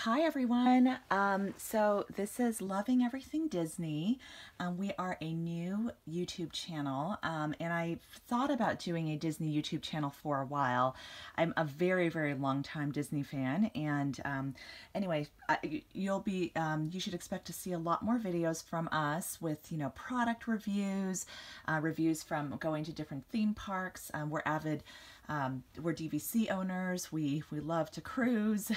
Hi everyone. So this is Loving Everything Disney. We are a new YouTube channel, and I thought about doing a Disney YouTube channel for a while. I'm a very, very long time Disney fan, and anyway, you should expect to see a lot more videos from us with, product reviews, reviews from going to different theme parks. We're DVC owners. We love to cruise.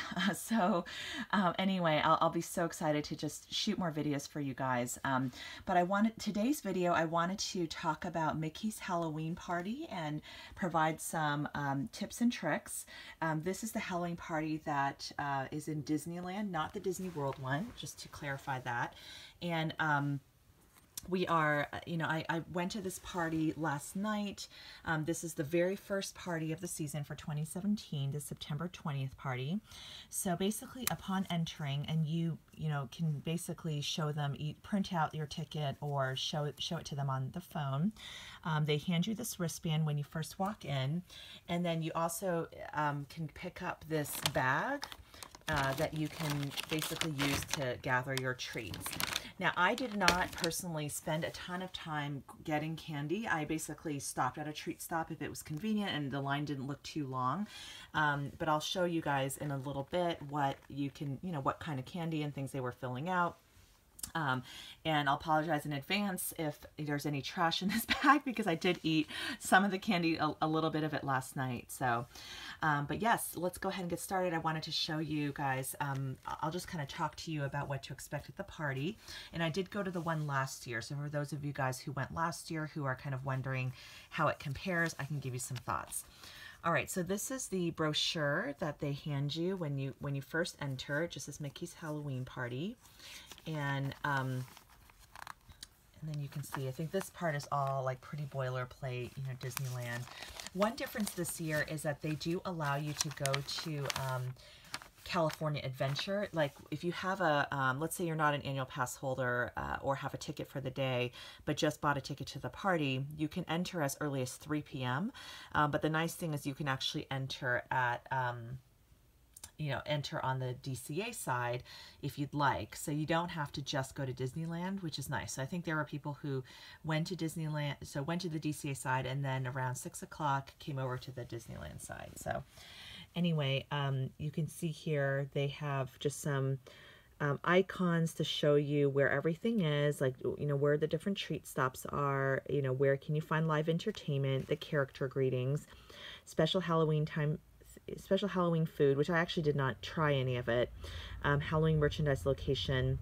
Anyway, I'll be so excited to just shoot more videos for you guys. But today's video, I wanted to talk about Mickey's Halloween Party and provide some tips and tricks. This is the Halloween party that is in Disneyland, not the Disney World one, just to clarify that. And I went to this party last night. This is the very first party of the season for 2017, the September 20th party. So basically upon entering, and you can basically show them, print out your ticket or show it to them on the phone. They hand you this wristband when you first walk in, and then you also can pick up this bag that you can basically use to gather your treats. Now, I did not personally spend a ton of time getting candy. I basically stopped at a treat stop if it was convenient and the line didn't look too long. But I'll show you guys in a little bit what what kind of candy and things they were filling out. And I'll apologize in advance if there's any trash in this bag because I did eat some of the candy, a little bit of it last night. So, but yes, let's go ahead and get started. I wanted to show you guys, I'll just kind of talk to you about what to expect at the party. And I did go to the one last year. So for those of you guys who went last year who are kind of wondering how it compares, I can give you some thoughts. All right, so this is the brochure that they hand you when you first enter. It just says Mickey's Halloween Party. And then you can see, I think this part is all like pretty boilerplate, Disneyland. One difference this year is that they do allow you to go to California Adventure. Like if you have let's say you're not an annual pass holder or have a ticket for the day, but just bought a ticket to the party, you can enter as early as 3 p.m. But the nice thing is you can actually enter at enter on the DCA side if you'd like. So you don't have to just go to Disneyland, which is nice. So I think there were people who went to Disneyland, so went to the DCA side and then around 6 o'clock came over to the Disneyland side. So anyway, you can see here they have just some icons to show you where everything is, like, where the different treat stops are, where can you find live entertainment, the character greetings, special Halloween food, which I actually did not try any of it, Halloween merchandise location,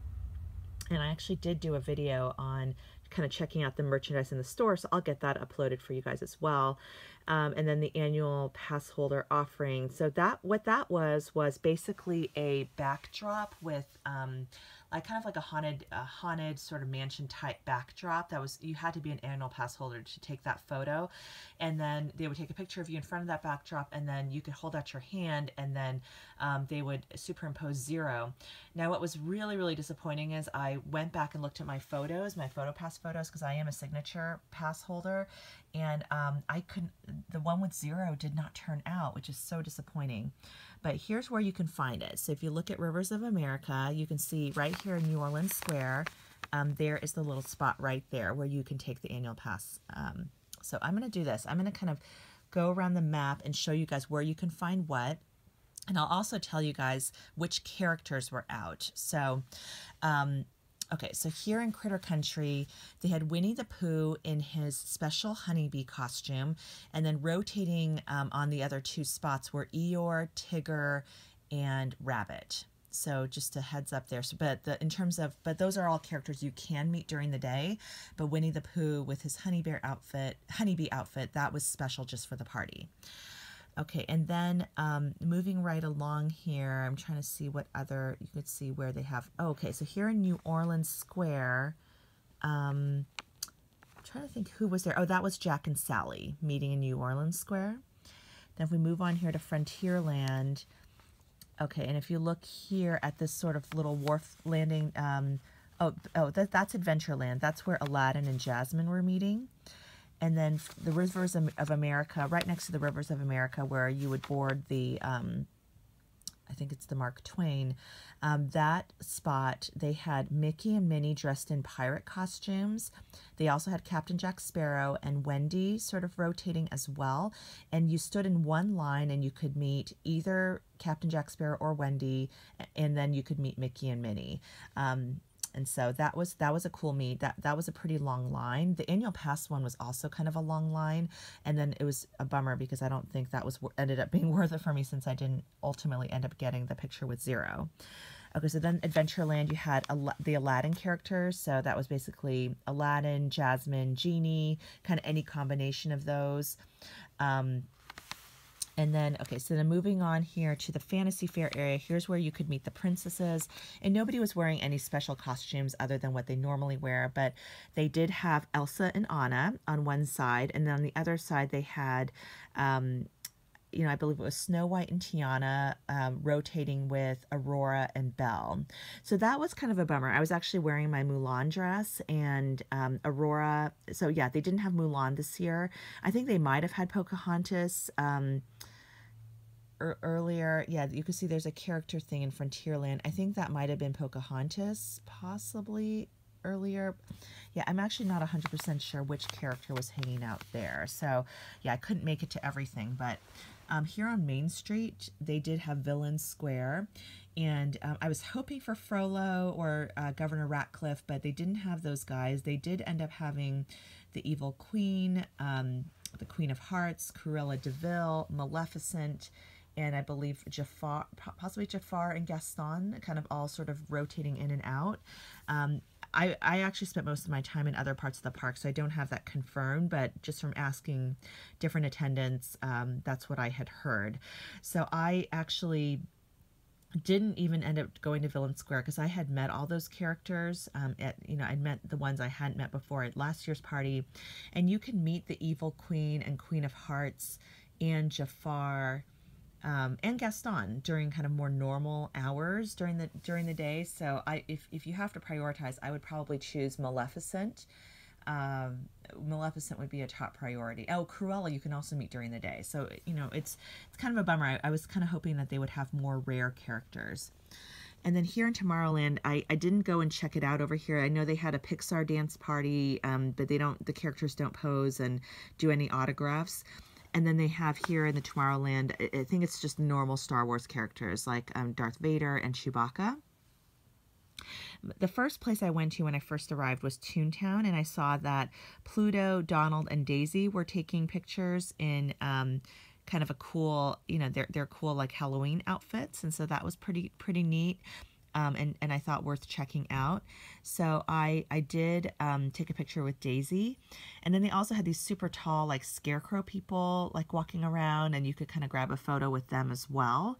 and I actually did do a video on kind of checking out the merchandise in the store, so I'll get that uploaded for you guys as well. And then the annual pass holder offering. So what that was basically a backdrop with like kind of like a haunted sort of mansion type backdrop. You had to be an annual pass holder to take that photo, and then they would take a picture of you in front of that backdrop, and then you could hold out your hand, and then they would superimpose 0. Now, what was really, really disappointing is I went back and looked at my photos, my PhotoPass photos, because I am a signature pass holder, and the one with 0 did not turn out, which is so disappointing. But here's where you can find it. So if you look at Rivers of America, you can see right here in New Orleans Square, there is the little spot right there where you can take the annual pass. So I'm going to do this. I'm going to kind of go around the map and show you guys where you can find what. And I'll also tell you guys which characters were out. So, okay, so here in Critter Country, they had Winnie the Pooh in his special honeybee costume, and then rotating on the other 2 spots were Eeyore, Tigger, and Rabbit. So just a heads up there. So, but those are all characters you can meet during the day. But Winnie the Pooh with his honeybee outfit, that was special just for the party. Okay, and then moving right along here, I'm trying to see what other, you could see where they have, oh, okay, so here in New Orleans Square, I'm trying to think who was there. Oh, that was Jack and Sally meeting in New Orleans Square. Then if we move on here to Frontierland, okay, and if you look here at this sort of little wharf landing, that's Adventureland. That's where Aladdin and Jasmine were meeting. And then the Rivers of America, right next to the Rivers of America, where you would board the I think it's the Mark Twain, that spot, they had Mickey and Minnie dressed in pirate costumes. They also had Captain Jack Sparrow and Wendy sort of rotating as well. And you stood in one line and you could meet either Captain Jack Sparrow or Wendy, and then you could meet Mickey and Minnie. And so that was a cool meet. That was a pretty long line. The annual pass one was also kind of a long line, and then it was a bummer because I don't think that was ended up being worth it for me, since I didn't ultimately end up getting the picture with Zero. Okay, so then Adventureland, you had the Aladdin characters. So that was basically Aladdin, Jasmine, Genie, kind of any combination of those. And then, okay, so then moving on here to the Fantasy Fair area, here's where you could meet the princesses. And nobody was wearing any special costumes other than what they normally wear, but they did have Elsa and Anna on one side, and then on the other side they had, you know, I believe it was Snow White and Tiana rotating with Aurora and Belle. So that was kind of a bummer. I was actually wearing my Mulan dress, and Aurora, so yeah, they didn't have Mulan this year. I think they might have had Pocahontas earlier. Yeah, you can see there's a character thing in Frontierland. I think that might have been Pocahontas, possibly earlier. Yeah, I'm actually not 100% sure which character was hanging out there. So yeah, I couldn't make it to everything, but here on Main Street, they did have Villain Square, and I was hoping for Frollo or Governor Ratcliffe, but they didn't have those guys. They did end up having the Evil Queen, the Queen of Hearts, Cruella de Vil, Maleficent, and I believe Jafar, possibly Jafar and Gaston, kind of all sort of rotating in and out. I actually spent most of my time in other parts of the park, so I don't have that confirmed, but just from asking different attendants, that's what I had heard. So I actually didn't even end up going to Villain Square because I had met all those characters. I'd met the ones I hadn't met before at last year's party, and you can meet the Evil Queen and Queen of Hearts and Jafar and Gaston during kind of more normal hours during the day. So if you have to prioritize, I would probably choose Maleficent. Maleficent would be a top priority. Oh, Cruella you can also meet during the day. So, you know, it's kind of a bummer. I was kind of hoping that they would have more rare characters. And then here in Tomorrowland, I didn't go and check it out over here. I know they had a Pixar dance party, but the characters don't pose and do any autographs. And then they have here in the Tomorrowland, I think it's just normal Star Wars characters like Darth Vader and Chewbacca. The first place I went to when I first arrived was Toontown, and I saw that Pluto, Donald, and Daisy were taking pictures in kind of a cool, you know, they're cool like Halloween outfits, and so that was pretty neat. And I thought worth checking out. So I did take a picture with Daisy. And then they also had these super tall like scarecrow people like walking around, and you could kind of grab a photo with them as well.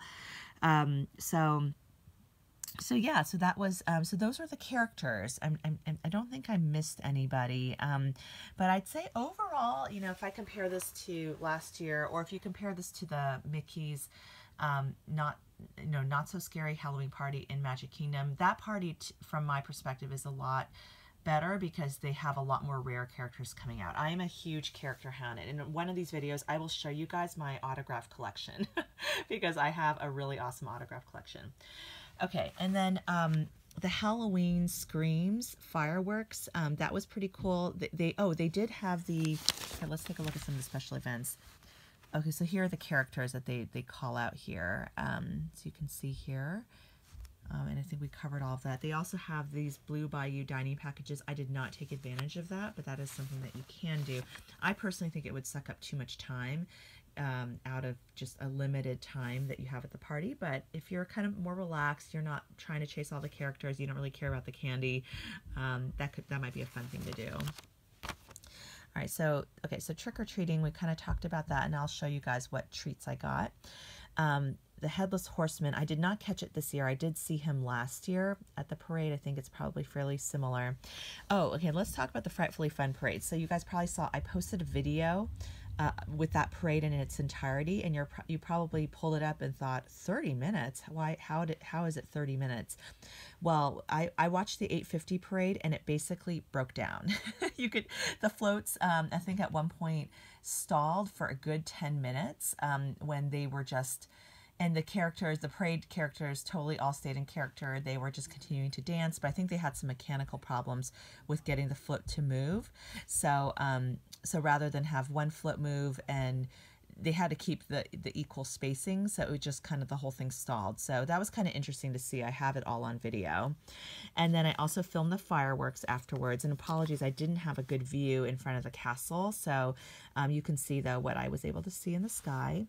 So yeah, so that was, so those were the characters. I don't think I missed anybody, but I'd say overall, you know, if I compare this to last year, or if you compare this to the Mickey's Not So Scary Halloween party in Magic Kingdom, that party, from my perspective, is a lot better because they have a lot more rare characters coming out. I am a huge character hound, and in one of these videos I will show you guys my autograph collection because I have a really awesome autograph collection. Okay, and then the Halloween Screams fireworks, that was pretty cool. They did have the, okay, let's take a look at some of the special events. Okay, so here are the characters that they call out here. So you can see here, and I think we covered all of that. They also have these Blue Bayou dining packages. I did not take advantage of that, but that is something that you can do. I personally think it would suck up too much time out of just a limited time that you have at the party. But if you're kind of more relaxed, you're not trying to chase all the characters, you don't really care about the candy, that might be a fun thing to do. All right, so trick-or-treating, we kind of talked about that, and I'll show you guys what treats I got. The Headless Horseman, I did not catch it this year. I did see him last year at the parade. I think it's probably fairly similar. Oh, okay, let's talk about the Frightfully Fun parade. So you guys probably saw I posted a video with that parade in its entirety, and you probably pulled it up and thought, 30 minutes? How is it 30 minutes? Well, I watched the 850 parade, and it basically broke down. The floats, I think at one point stalled for a good 10 minutes when they were just, And the characters, the parade characters, totally all stayed in character. They were just continuing to dance, but I think they had some mechanical problems with getting the float to move. So, so rather than have one float move, and they had to keep the equal spacing, so it was just kind of the whole thing stalled. So that was kind of interesting to see. I have it all on video. And then I also filmed the fireworks afterwards. And apologies, I didn't have a good view in front of the castle. So you can see, though, what I was able to see in the sky.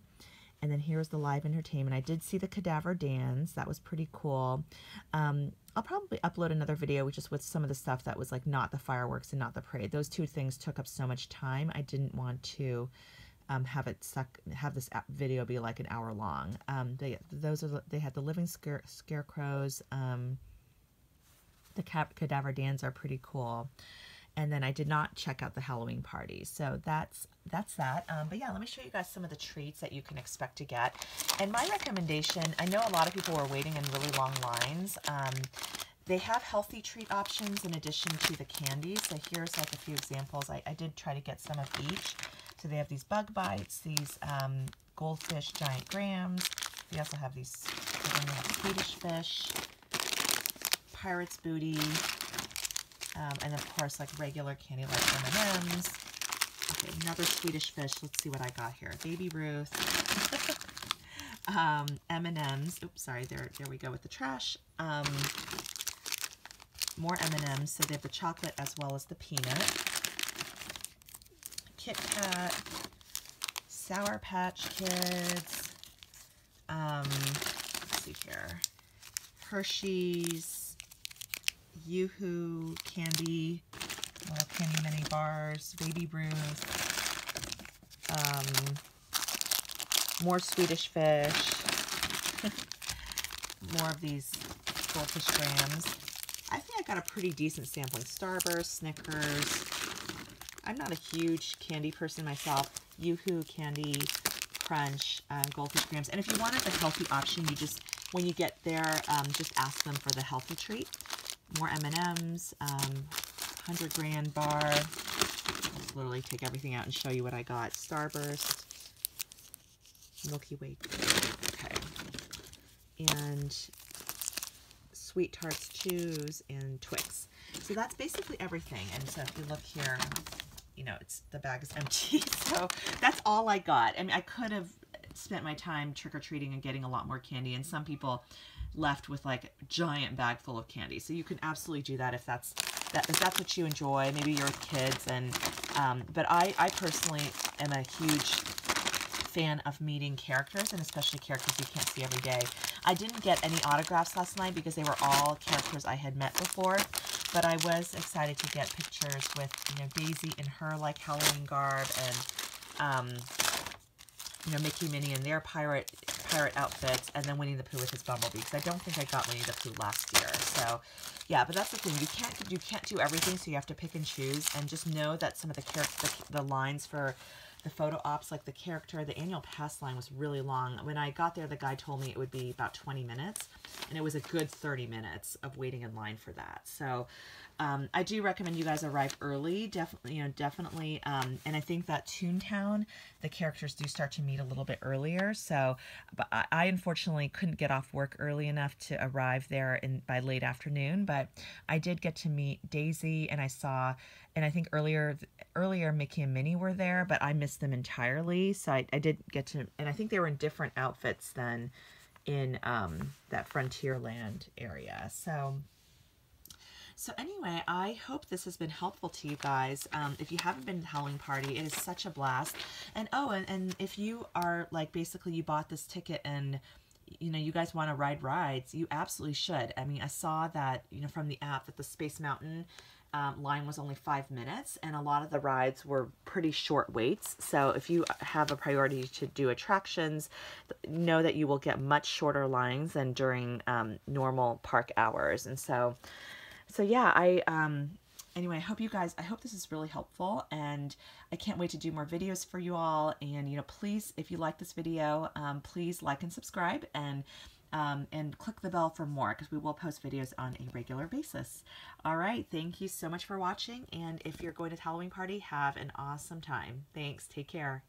And then here's the live entertainment. I did see the cadaver dance. That was pretty cool. I'll probably upload another video which is with some of the stuff that was like not the fireworks and not the parade. Those two things took up so much time. I didn't want to have this video be like an hour long. They had the living scarecrows. The cadaver dance are pretty cool. And then I did not check out the Halloween party. So that's that. But yeah, let me show you guys some of the treats that you can expect to get. And my recommendation, I know a lot of people were waiting in really long lines. They have healthy treat options in addition to the candy. So here's like a few examples. I did try to get some of each. So they have these bug bites, these goldfish giant grams. They also have these Swedish fish, pirate's booty, and of course, like regular candy like M&Ms. Okay, another Swedish fish. Let's see what I got here. Baby Ruth. M&Ms. Oops, sorry. There we go with the trash. More M&Ms. So they have the chocolate as well as the peanut. Kit Kat. Sour Patch Kids. Let's see here. Hershey's. Yoo-hoo candy, little candy mini bars, Baby Ruth, more Swedish fish, more of these goldfish grams. I think I got a pretty decent sampling. Starburst, Snickers. I'm not a huge candy person myself. Yoo-hoo candy, Crunch, goldfish grams. And if you wanted the healthy option, you just, when you get there, just ask them for the healthy treat. More M&Ms, 100 grand bar. I'll just literally take everything out and show you what I got. Starburst, Milky Way, okay, and Sweet Tarts Chews and Twix. So that's basically everything. And so if you look here, you know, the bag is empty. So that's all I got. I mean, I could have spent my time trick-or-treating and getting a lot more candy, and some people left with like a giant bag full of candy. So you can absolutely do that if that's what you enjoy. Maybe you're with kids, and but I personally am a huge fan of meeting characters, and especially characters you can't see every day. I didn't get any autographs last night because they were all characters I had met before, but I was excited to get pictures with, you know, Daisy in her like Halloween garb, and you know, Mickey, Minnie in their pirate outfits, and then Winnie the Pooh with his Bumblebee, because I don't think I got Winnie the Pooh last year. So yeah, but that's the thing, you can't do everything, so you have to pick and choose. And just know that some of the lines for the photo ops, like the annual pass line was really long. When I got there, the guy told me it would be about 20 minutes, and it was a good 30 minutes of waiting in line for that. So I do recommend you guys arrive early, definitely, and I think that Toontown, the characters do start to meet a little bit earlier. So, but I unfortunately couldn't get off work early enough to arrive there by late afternoon, but I did get to meet Daisy, and I think earlier Mickey and Minnie were there, but I missed them entirely. So I did get to, and I think they were in different outfits than in that Frontierland area. So anyway, I hope this has been helpful to you guys. If you haven't been to the Halloween party, it is such a blast. And oh, and if you are like, basically you bought this ticket and, you know, you guys want to ride rides, you absolutely should. I mean, I saw that, you know, from the app that the Space Mountain line was only 5 minutes, and a lot of the rides were pretty short waits. So if you have a priority to do attractions, know that you will get much shorter lines than during normal park hours. And so yeah, anyway, I hope this is really helpful, and I can't wait to do more videos for you all. And, you know, please, if you like this video, please like and subscribe, and click the bell for more, because we will post videos on a regular basis. All right. Thank you so much for watching. And if you're going to the Halloween party, have an awesome time. Thanks. Take care.